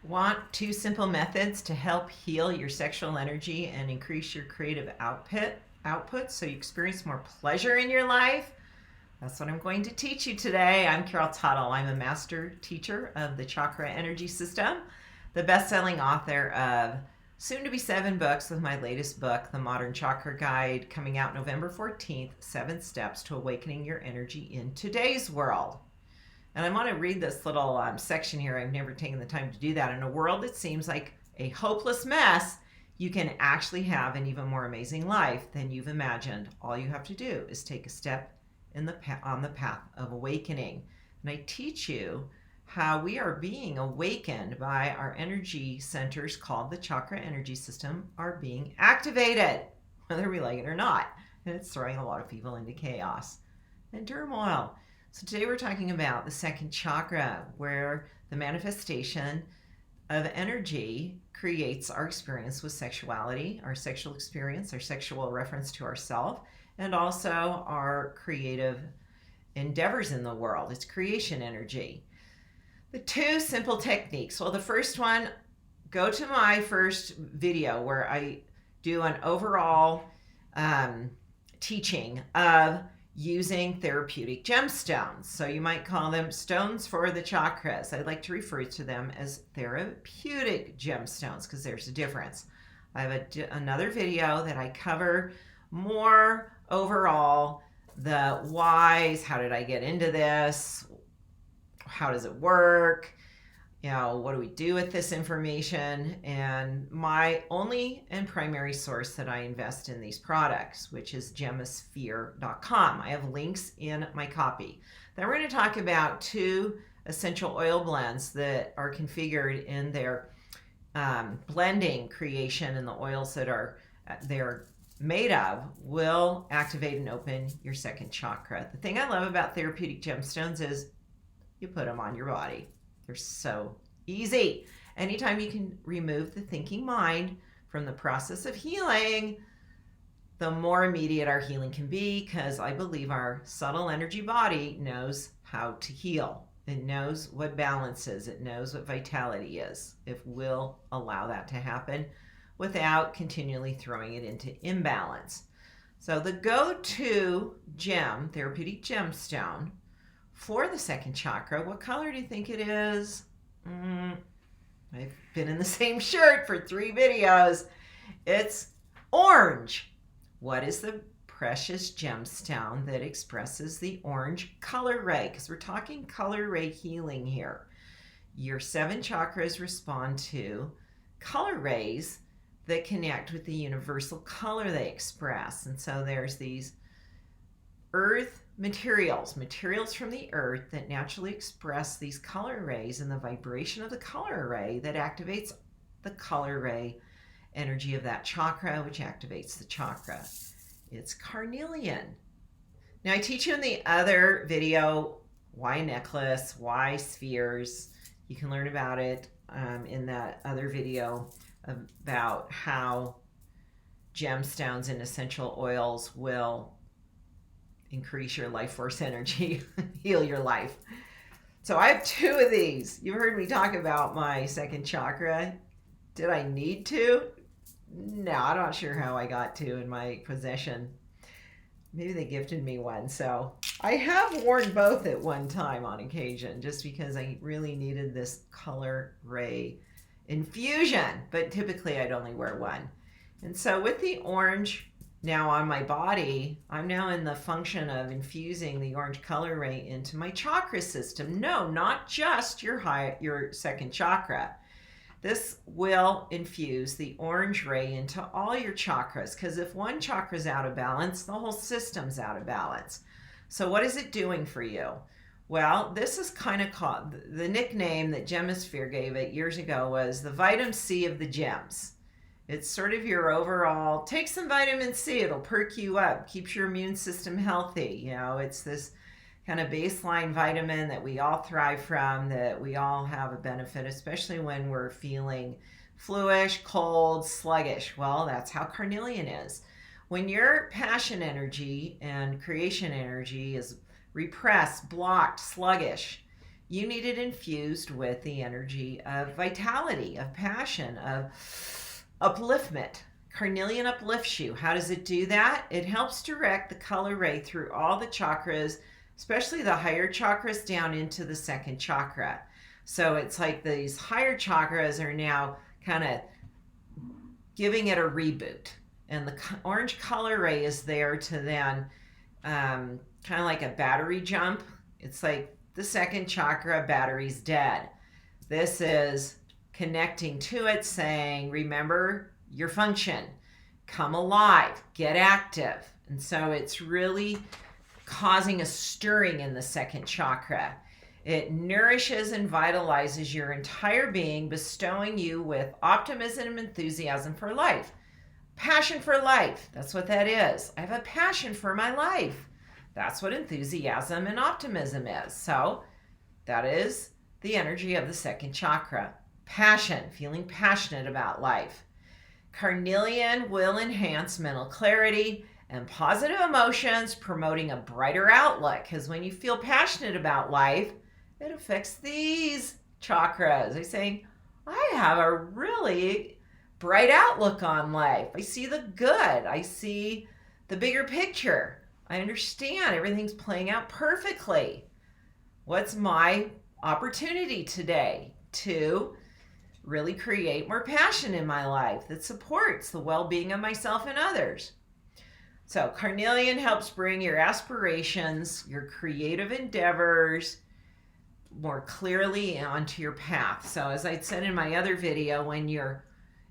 Want 2 simple methods to help heal your sexual energy and increase your creative output so you experience more pleasure in your life? That's what I'm going to teach you today. I'm Tuttle. I'm a master teacher of the chakra energy system, the best-selling author of soon to be 7 books, with my latest book, The Modern Chakra Guide, coming out November 14th, 7 Steps to Awakening Your Energy in Today's World. And I want to read this little section here. I've never taken the time to do that. In a world that seems like a hopeless mess, you can actually have an even more amazing life than you've imagined. All you have to do is take a step on the path of awakening. And I teach you how we are being awakened by our energy centers, called the chakra energy system, are being activated, whether we like it or not. And it's throwing a lot of people into chaos and turmoil. So today we're talking about the second chakra, where the manifestation of energy creates our experience with sexuality, our sexual experience, our sexual reference to ourself, and also our creative endeavors in the world. It's creation energy. The 2 simple techniques. Well, the first one, go to my first video where I do an overall teaching of using therapeutic gemstones. So you might call them stones for the chakras. I like to refer to them as therapeutic gemstones because there's a difference. I have another video that I cover more overall the whys. How did I get into this? How does it work? What do we do with this information? And my only and primary source that I invest in these products, which is gemosphere.com. I have links in my copy. Then we're going to talk about 2 essential oil blends that are configured in their blending creation, and the oils that they're made of will activate and open your second chakra. The thing I love about therapeutic gemstones is you put them on your body. They're so easy. Anytime you can remove the thinking mind from the process of healing, the more immediate our healing can be, because I believe our subtle energy body knows how to heal. It knows what balance is. It knows what vitality is, if we'll allow that to happen without continually throwing it into imbalance. So the go-to gem, therapeutic gemstone, for the second chakra, what color do you think it is? I've been in the same shirt for 3 videos. It's orange. What is the precious gemstone that expresses the orange color ray? Because we're talking color ray healing here. Your 7 chakras respond to color rays that connect with the universal color they express. And so there's these earth materials from the earth that naturally express these color rays, and the vibration of the color ray that activates the color ray energy of that chakra, which activates the chakra. It's carnelian. Now, I teach you in the other video why necklace, why spheres. You can learn about it in that other video about how gemstones and essential oils will increase your life force energy, heal your life. So I have 2 of these. You've heard me talk about my second chakra. Did I need to? No, I'm not sure how I got 2 in my possession. Maybe they gifted me one. So I have worn both at one time on occasion, just because I really needed this color ray infusion, but typically I'd only wear one. And so with the orange now on my body, I'm now in the function of infusing the orange color ray into my chakra system. No, not just your second chakra. This will infuse the orange ray into all your chakras, because if one chakra is out of balance, the whole system's out of balance. So what is it doing for you? Well, this is kind of called, the nickname that Gemosphere gave it years ago was the vitamin C of the gems. It's sort of your overall, take some vitamin C, it'll perk you up, keeps your immune system healthy. It's this kind of baseline vitamin that we all thrive from, that we all have a benefit, especially when we're feeling fluish, cold, sluggish. Well, that's how carnelian is. When your passion energy and creation energy is repressed, blocked, sluggish, you need it infused with the energy of vitality, of passion, of upliftment. Carnelian uplifts you. How does it do that? It helps direct the color ray through all the chakras, especially the higher chakras, down into the second chakra. So it's like these higher chakras are now kind of giving it a reboot. And the orange color ray is there to then kind of like a battery jump. It's like the second chakra battery's dead. This is connecting to it, saying, remember your function, come alive, get active. And so it's really causing a stirring in the second chakra. It nourishes and vitalizes your entire being, bestowing you with optimism and enthusiasm for life. Passion for life, that's what that is. I have a passion for my life. That's what enthusiasm and optimism is. So that is the energy of the second chakra. Passion, feeling passionate about life. Carnelian will enhance mental clarity and positive emotions, promoting a brighter outlook. Because when you feel passionate about life, it affects these chakras. They say, I have a really bright outlook on life. I see the good. I see the bigger picture. I understand everything's playing out perfectly. What's my opportunity today to really create more passion in my life that supports the well-being of myself and others? So carnelian helps bring your aspirations, your creative endeavors more clearly onto your path. So as I said in my other video, when you're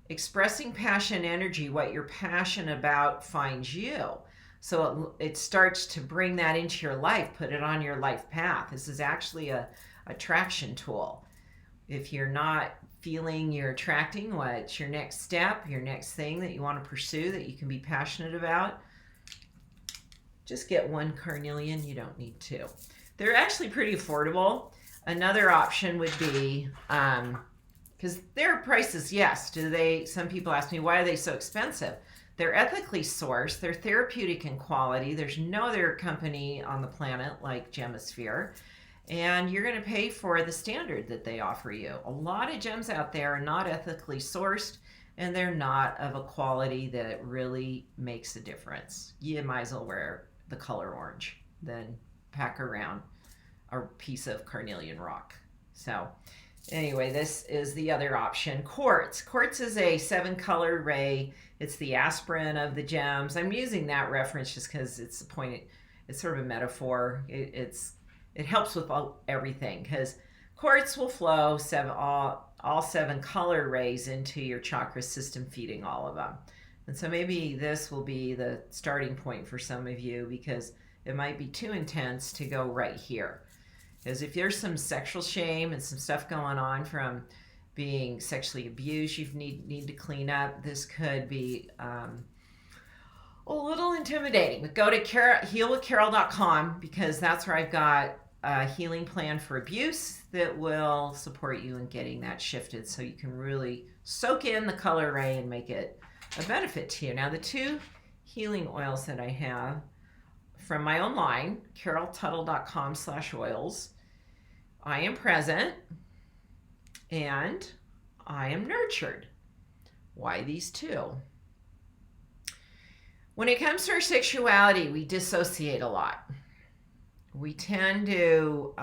expressing passion energy, what you're passionate about finds you. So it starts to bring that into your life, put it on your life path. This is actually a attraction tool. If you're not feeling you're attracting, what's your next step, your next thing that you want to pursue that you can be passionate about, just get one carnelian. You don't need two. They're actually pretty affordable. Another option would be, because their prices, yes, some people ask me, why are they so expensive? They're ethically sourced. They're therapeutic in quality. There's no other company on the planet like Gemosphere. And you're going to pay for the standard that they offer you. A lot of gems out there are not ethically sourced, and they're not of a quality that really makes a difference. You might as well wear the color orange than pack around a piece of carnelian rock. So anyway, this is the other option. Quartz. Quartz is a 7-color ray. It's the aspirin of the gems. I'm using that reference just because it's the point. It's sort of a metaphor. It helps with everything, because quartz will flow all 7 color rays into your chakra system, feeding all of them. And so maybe this will be the starting point for some of you, because it might be too intense to go right here. Because if there's some sexual shame and some stuff going on from being sexually abused, you need to clean up. This could be a little intimidating. But go to healwithcarol.com, because that's where I've got a healing plan for abuse that will support you in getting that shifted, so you can really soak in the color ray and make it a benefit to you. Now, the 2 healing oils that I have from my own line, caroltuttle.com/oils, I am present and I am nurtured. Why these 2? When it comes to our sexuality, we dissociate a lot. We tend to,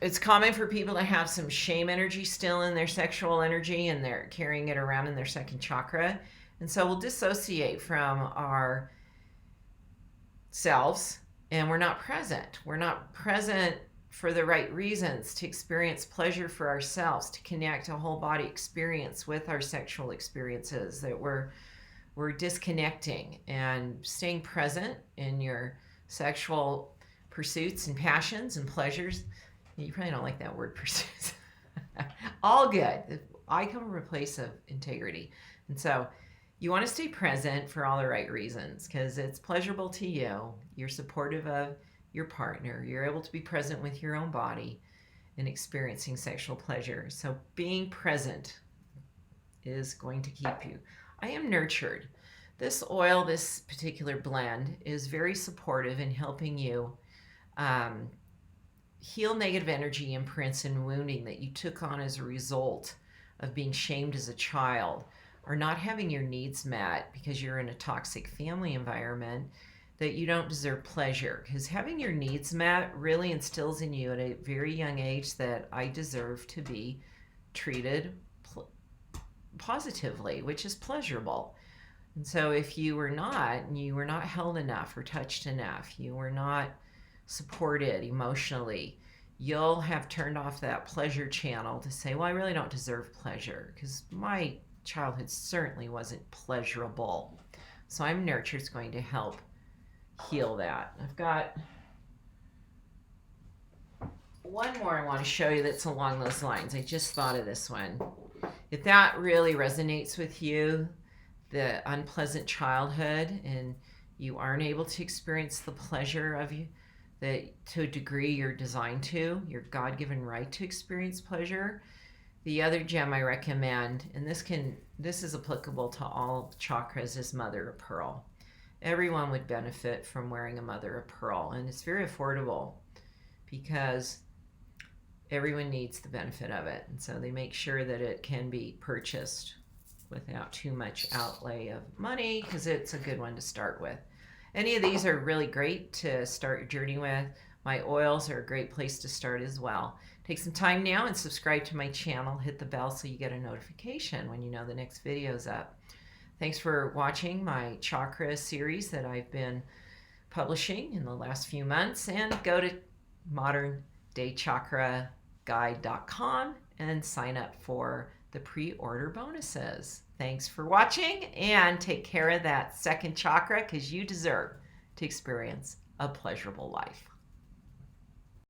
it's common for people to have some shame energy still in their sexual energy, and they're carrying it around in their second chakra. And so we'll dissociate from our selves, and we're not present. We're not present for the right reasons, to experience pleasure for ourselves, to connect a whole body experience with our sexual experiences, that we're disconnecting and staying present in your sexual pursuits and passions and pleasures. You probably don't like that word, pursuits. All good. I come from a place of integrity. And so you want to stay present for all the right reasons, because it's pleasurable to you. You're supportive of your partner. You're able to be present with your own body and experiencing sexual pleasure. So being present is going to keep you. I am nurtured. This oil, this particular blend, is very supportive in helping you heal negative energy imprints and wounding that you took on as a result of being shamed as a child, or not having your needs met because you're in a toxic family environment, that you don't deserve pleasure. Because having your needs met really instills in you at a very young age that I deserve to be treated positively, which is pleasurable. And so if you were not, and you were not held enough or touched enough, you were not supported emotionally, you'll have turned off that pleasure channel to say, well, I really don't deserve pleasure because my childhood certainly wasn't pleasurable. So I'm Nurture's going to help heal that. I've got one more I want to show you that's along those lines. I just thought of this one. If that really resonates with you, the unpleasant childhood, and you aren't able to experience the pleasure of you that to a degree you're designed to, your God-given right to experience pleasure, the other gem I recommend, and this is applicable to all chakras, is mother of pearl. Everyone would benefit from wearing a mother of pearl, and it's very affordable because everyone needs the benefit of it, and so they make sure that it can be purchased without too much outlay of money, because it's a good one to start with. Any of these are really great to start your journey with. My oils are a great place to start as well. Take some time now and subscribe to my channel. Hit the bell so you get a notification when you know the next video is up. Thanks for watching my chakra series that I've been publishing in the last few months, and go to moderndaychakraguide.com and sign up for the pre-order bonuses. Thanks for watching, and take care of that second chakra because you deserve to experience a pleasurable life.